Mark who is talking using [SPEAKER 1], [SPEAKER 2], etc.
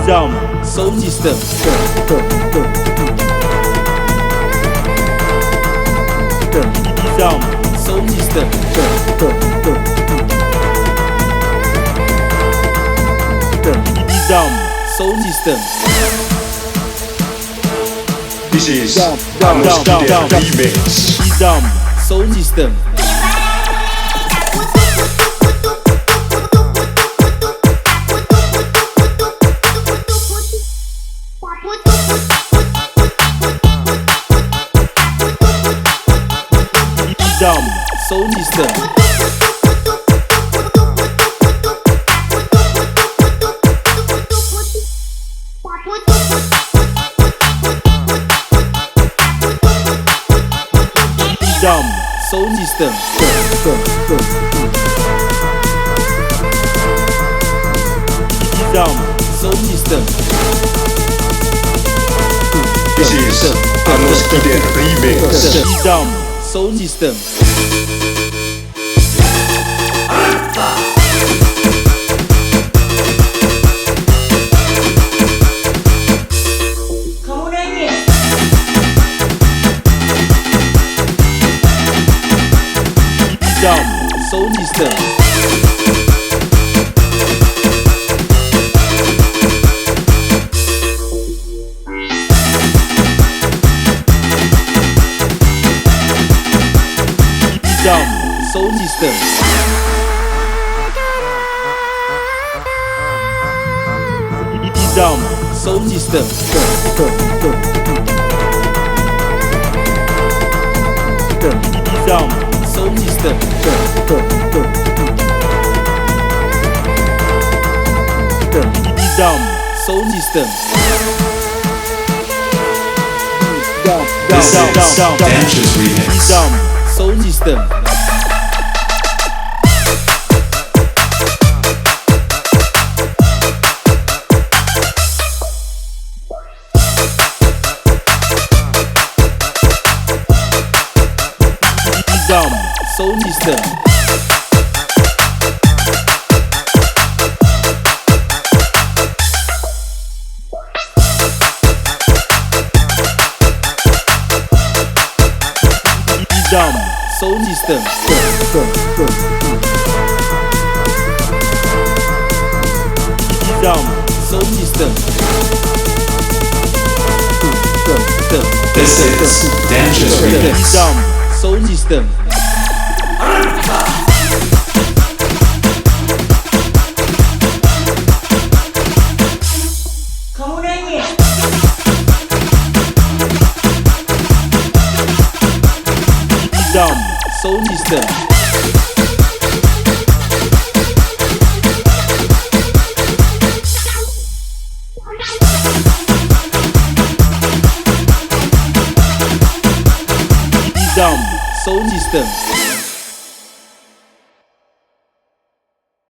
[SPEAKER 1] Nizam Sound System. Nizam Sound System. Nizam Sound System.
[SPEAKER 2] This is Amos Kidder Remix.
[SPEAKER 1] Nizam Sound System. Nizam Sound System. Nizam Sound System. Nizam Sound System.
[SPEAKER 2] This is Amos Kidder Remix.
[SPEAKER 1] Nizam Sound System.
[SPEAKER 3] Kamu nangis?
[SPEAKER 1] Nizam Sound System. Nizam Sound System. Nizam Sound System. Nizam Sound System. Nizam Sound System.
[SPEAKER 2] This is Dangerous Remix.
[SPEAKER 1] Nizam Sound System. Nizam Sound System. Nizam Sound System. Nizam Sound System.
[SPEAKER 2] This is Dangerous Remix.
[SPEAKER 1] Nizam Sound System.
[SPEAKER 3] Kamu nangis?
[SPEAKER 1] Nizam Sound System. Nizam Sound System.